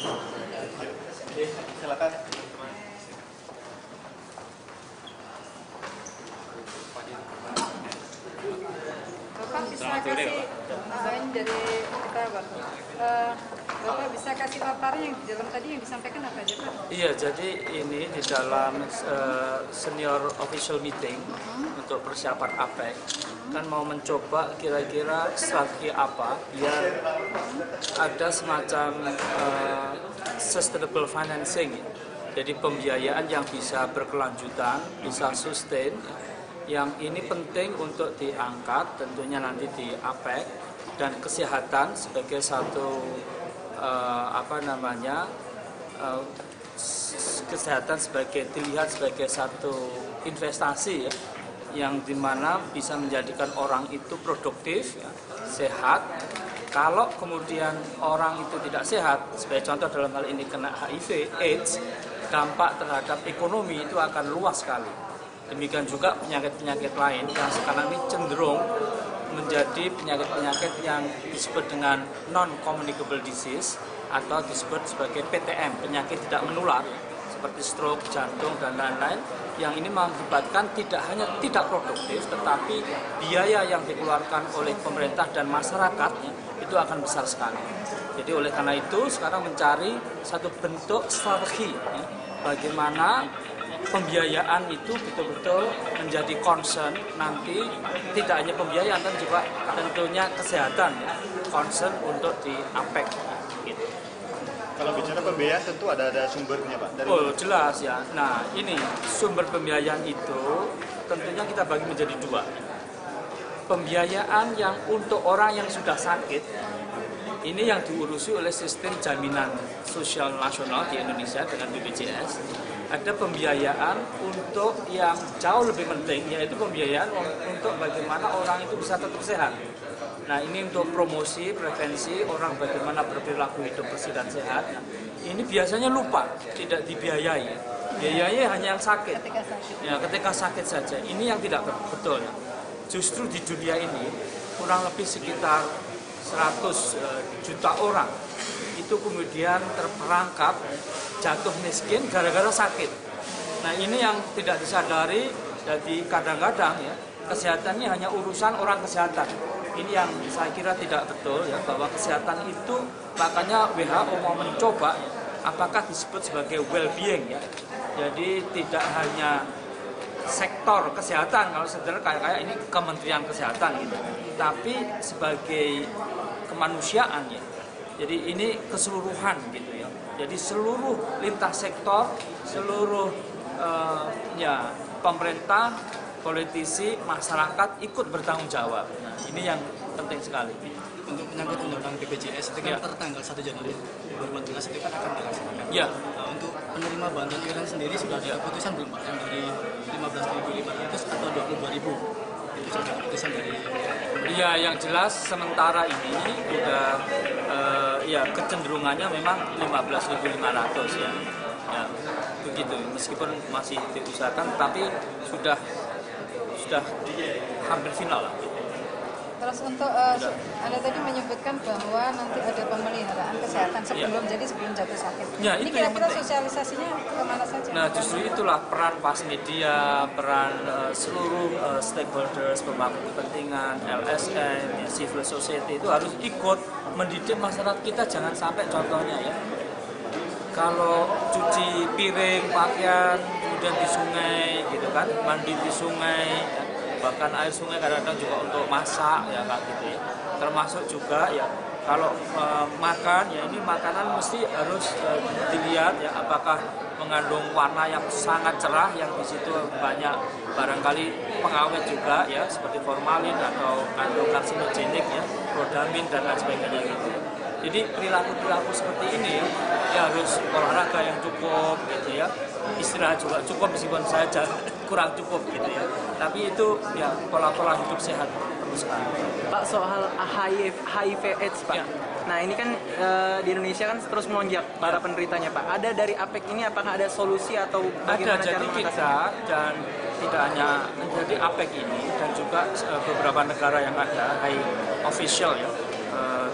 Oke, silakan. Bapak bisa kasih ini dari kita Bapak. Bapak bisa kasih paparan yang di dalam tadi yang disampaikan apa aja Pak? Iya, jadi ini di dalam senior official meeting untuk persiapan APEC kan mau mencoba kira-kira strategi apa biar ada semacam sustainable financing, jadi pembiayaan yang bisa berkelanjutan, bisa sustain. Yang ini penting untuk diangkat tentunya nanti di APEC, dan kesehatan sebagai satu kesehatan dilihat sebagai satu investasi ya, yang dimana bisa menjadikan orang itu produktif, ya, sehat. Kalau kemudian orang itu tidak sehat, sebagai contoh dalam hal ini kena HIV, AIDS, dampak terhadap ekonomi itu akan luas sekali. Demikian juga penyakit-penyakit lain yang sekarang ini cenderung menjadi penyakit-penyakit yang disebut dengan non-communicable disease atau disebut sebagai PTM, penyakit tidak menular, seperti stroke, jantung, dan lain-lain, yang ini mengakibatkan tidak hanya tidak produktif, tetapi biaya yang dikeluarkan oleh pemerintah dan masyarakatnya itu akan besar sekali. Jadi oleh karena itu sekarang mencari satu bentuk strategi ya, bagaimana pembiayaan itu betul-betul menjadi concern nanti, tidak hanya pembiayaan tapi juga tentunya kesehatan ya, concern untuk di APEC gitu. Kalau bicara pembiayaan tentu ada sumbernya Pak. Oh jelas ya. Nah ini sumber pembiayaan itu tentunya kita bagi menjadi dua. Pembiayaan yang untuk orang yang sudah sakit, ini yang diurusi oleh sistem jaminan sosial nasional di Indonesia dengan BPJS. Ada pembiayaan untuk yang jauh lebih penting, yaitu pembiayaan untuk bagaimana orang itu bisa tetap sehat. Nah ini untuk promosi, prevensi, orang bagaimana berperilaku hidup bersih dan sehat. Nah, ini biasanya lupa, tidak dibiayai. Biayanya hanya yang sakit. Ya, ketika sakit saja. Ini yang tidak betul. Justru di dunia ini kurang lebih sekitar 100 juta orang itu kemudian terperangkap jatuh miskin gara-gara sakit. Nah ini yang tidak disadari, jadi kadang-kadang ya kesehatannya hanya urusan orang kesehatan. Ini yang saya kira tidak betul ya, bahwa kesehatan itu makanya WHO mau mencoba apakah disebut sebagai well-being ya. Jadi tidak hanya sektor kesehatan, kalau sebenarnya kayak ini Kementerian Kesehatan gitu, tapi sebagai kemanusiaan ya. Jadi ini keseluruhan gitu ya. Jadi seluruh lintas sektor, seluruh ya pemerintah, politisi, masyarakat ikut bertanggung jawab. Nah, ini yang penting sekali. Untuk menyangkut undang-undang BPJS itu kan tertanggal 1 Januari 2014 itu kan akan dilaksanakan. Ya. Nah, untuk penerima bantuan iuran sendiri sudah ada keputusan belum Pak, yang dari 15.500 atau 22.000? Itu sudah keputusan dari. Iya, yang jelas sementara ini udah ya kecenderungannya memang 15.500 ya. Ya, begitu. Meskipun masih diusahakan, tapi sudah hampir final lah. Terus untuk Anda tadi menyebutkan bahwa nanti ada pemeliharaan kesehatan sebelum jatuh sakit. Ya, ini itu yang kira-kira penting. sosialisasinya kemana saja? Nah justru itulah peran pas media, peran seluruh stakeholders, pemangku kepentingan, LSM, ya, civil society itu harus ikut mendidik masyarakat kita. Jangan sampai contohnya ya, kalau cuci piring, pakaian, kemudian di sungai gitu kan, mandi di sungai, ya, bahkan air sungai kadang-kadang juga untuk masak ya kayak gitu ya. Termasuk juga ya kalau makan ya, ini makanan mesti harus dilihat ya apakah mengandung warna yang sangat cerah, yang di situ banyak barangkali pengawet juga ya seperti formalin atau kandung karsinogenik ya, rodamin dan lain sebagainya gitu. Jadi perilaku-perilaku seperti ini ya harus olahraga yang cukup gitu ya, istirahat juga cukup meskipun saya kurang cukup gitu ya. Tapi itu ya pola-pola hidup sehat perlu sekali. Pak, soal HIV AIDS Pak. Ya. Nah ini kan di Indonesia kan terus melonjak para penderitanya Pak. Ada dari APEC ini apakah ada solusi atau bagaimana Ada, cara jadi kita mengatasi? dan tidak hanya menjadi APEC ini dan juga beberapa negara yang ada high official ya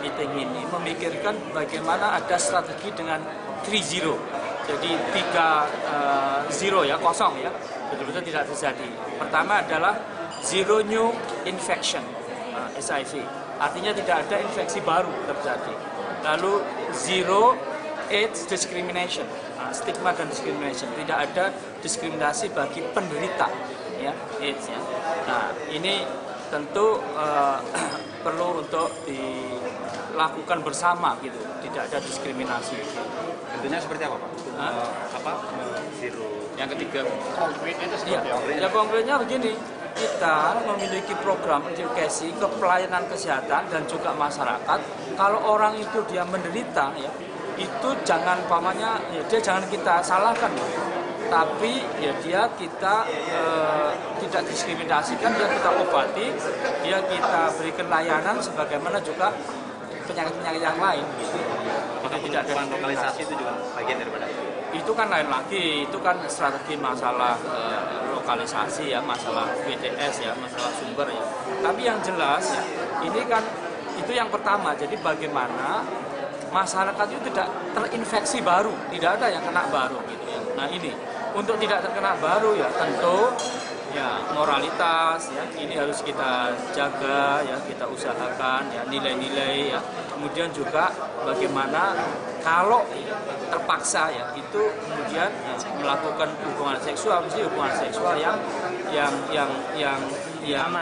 meeting ini memikirkan bagaimana ada strategi dengan 3-0. Jadi 3-0 ya, kosong ya, betul-betul tidak terjadi. Pertama adalah zero new infection, HIV, artinya tidak ada infeksi baru terjadi. Lalu zero AIDS discrimination, stigma dan discrimination, tidak ada diskriminasi bagi penderita ya AIDS ya. Nah ini tentu perlu untuk dilakukan bersama gitu, tidak ada diskriminasi. Tentunya seperti apa Pak? Zero. Yang ketiga, Konkretnya itu seperti apa? ya konkretnya begini, kita memiliki program edukasi ke pelayanan kesehatan dan juga masyarakat. Kalau orang itu dia menderita ya, itu jangan pamannya ya dia jangan kita salahkan. Tapi ya kita tidak diskriminasikan, dia kita obati, dia kita berikan layanan sebagaimana juga penyakit-penyakit yang lain. Gitu. Jadi tidak ada lokalisasi itu juga bagian daripada itu kan lain lagi, itu kan strategi masalah lokalisasi ya, masalah BDS ya, masalah sumber ya. Tapi yang jelas ya, ini kan itu yang pertama. Jadi bagaimana masyarakat itu tidak terinfeksi baru, tidak ada yang kena baru gitu ya. Nah ini untuk tidak terkena baru ya tentu ya moralitas ya ini harus kita jaga ya, kita usahakan ya nilai-nilai ya. Kemudian juga bagaimana kalau terpaksa ya itu kemudian ya, melakukan hubungan seksual, mesti hubungan seksual yang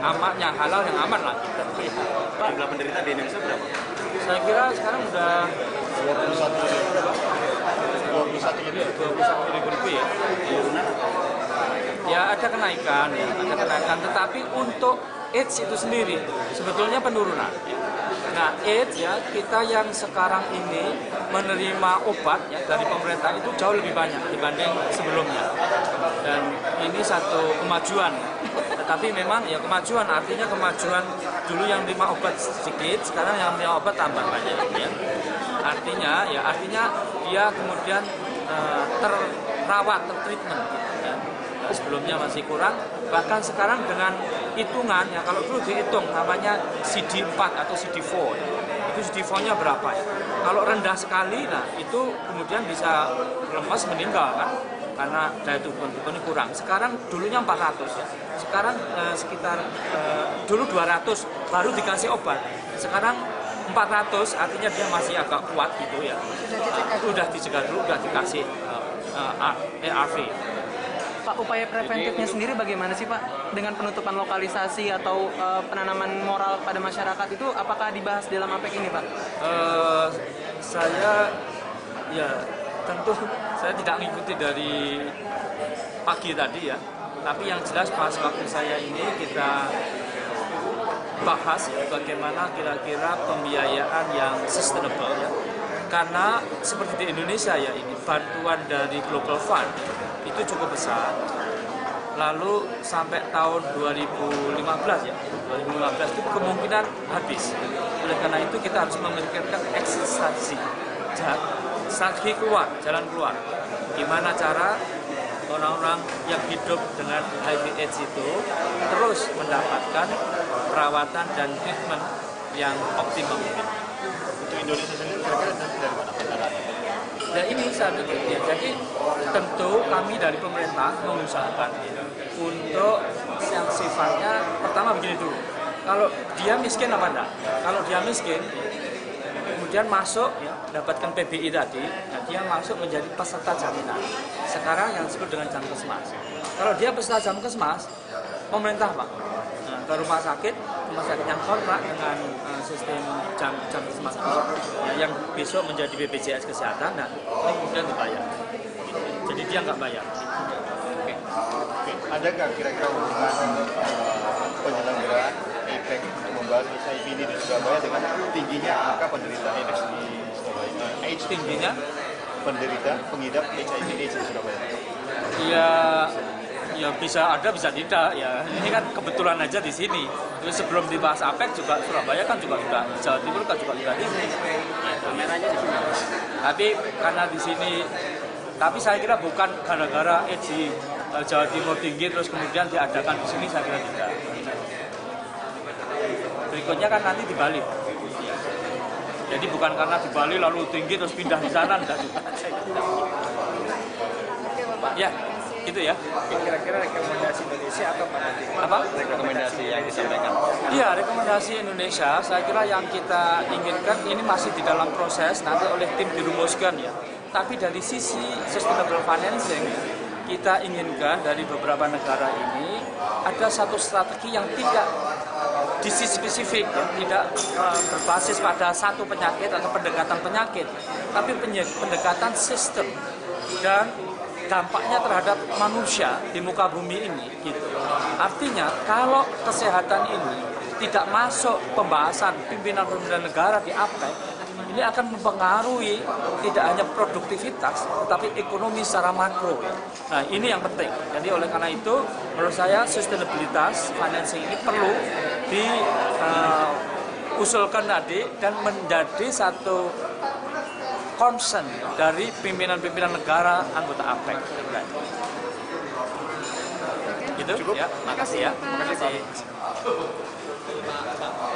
aman, yang halal, yang aman lah. Pak, jumlah penderita di Indonesia berapa? Saya kira sekarang udah 21 ribu lebih ya. Ya ada kenaikan, tetapi untuk AIDS itu sendiri sebetulnya penurunan. Nah AIDS ya kita yang sekarang ini menerima obat ya dari pemerintah itu jauh lebih banyak dibanding sebelumnya. Dan ini satu kemajuan. Tetapi memang ya kemajuan artinya kemajuan dulu yang terima obat sedikit, sekarang yang terima obat tambah banyak ya. Artinya dia kemudian terawat, tertreatment gitu, ya. Sebelumnya masih kurang, bahkan sekarang dengan hitungan ya kalau dulu dihitung namanya CD4 atau CD4 ya. Itu CD4-nya berapa ya? Kalau rendah sekali, nah itu kemudian bisa lemas meninggal kan, karena daya tubuhnya kurang. Sekarang dulunya 400 ya, sekarang sekitar dulu 200 baru dikasih obat, sekarang 400 artinya dia masih agak kuat gitu ya. Sudah dicegah dulu, sudah dikasih ARV. Pak, upaya preventifnya sendiri bagaimana sih Pak? Dengan penutupan lokalisasi atau penanaman moral pada masyarakat itu apakah dibahas dalam APEC ini Pak? Saya ya tentu saya tidak mengikuti dari pagi tadi ya. Tapi yang jelas pas waktu saya ini kita bahas ya bagaimana kira-kira pembiayaan yang sustainable ya. Karena seperti di Indonesia ya ini bantuan dari Global Fund itu cukup besar. Lalu sampai tahun 2015 ya, 2015 itu kemungkinan habis. Oleh karena itu kita harus memikirkan exit strategy, strategi keluar, jalan keluar. Gimana cara orang-orang yang hidup dengan HIV/AIDS itu terus mendapatkan perawatan dan treatment yang optimum. Untuk Indonesia sendiri kira-kira dari mana pendanaannya? Ya ini satu ya. Jadi tentu kami dari pemerintah mengusahakan untuk yang sifatnya pertama begini dulu. Kalau dia miskin apa enggak? Kalau dia miskin, kemudian masuk ya, dapatkan PBI tadi, nah dia masuk menjadi peserta jaminan. Sekarang yang disebut dengan Jamkesmas. Kalau dia peserta Jamkesmas, pemerintah Pak, nah, ke rumah sakit yang kontrak dengan sistem Jamkesmas ya, yang besok menjadi BPJS Kesehatan, nah ini kemudian dibayar. Jadi dia nggak bayar. Oke. Ada nggak kira-kira hubungan penyelenggaraan APEC membahas HIV ini di Surabaya dengan tingginya angka penderita AIDS di Surabaya? AIDS Tingginya penderita pengidap HIV/AIDS di Surabaya. Ya bisa ada bisa tidak ya. Ini kan kebetulan aja di sini. Terus sebelum dibahas APEC juga Surabaya kan juga sudah, Jawa Timur kan juga sudah di sini. Kameranya di sini. Tapi karena di sini, tapi saya kira bukan gara-gara AIDS di Jawa Timur tinggi terus kemudian diadakan di sini, saya kira tidak. Berikutnya kan nanti di Bali. Jadi bukan karena di Bali lalu tinggi terus pindah di sana, enggak juga. Oke Bapak. Ya, Terima kasih. itu ya. Kira-kira rekomendasi Indonesia apa Pak nanti? Apa? Rekomendasi yang disampaikan. Iya, rekomendasi Indonesia, saya kira yang kita inginkan ini masih di dalam proses, nanti oleh tim dirumuskan ya. Tapi dari sisi sustainable financing, kita inginkan dari beberapa negara ini ada satu strategi yang tidak disease spesifik, ya, tidak berbasis pada satu penyakit atau pendekatan penyakit, tapi pendekatan sistem dan dampaknya terhadap manusia di muka bumi ini gitu. Artinya kalau kesehatan ini tidak masuk pembahasan pimpinan-pimpinan negara di APEC, ini akan mempengaruhi tidak hanya produktivitas tetapi ekonomi secara makro. Nah, ini yang penting. Jadi oleh karena itu menurut saya sustainabilitas financing ini perlu diusulkan tadi dan menjadi satu concern dari pimpinan-pimpinan negara anggota APEC. Gitu ya, makasih ya. Terima kasih, Pak. Terima kasih.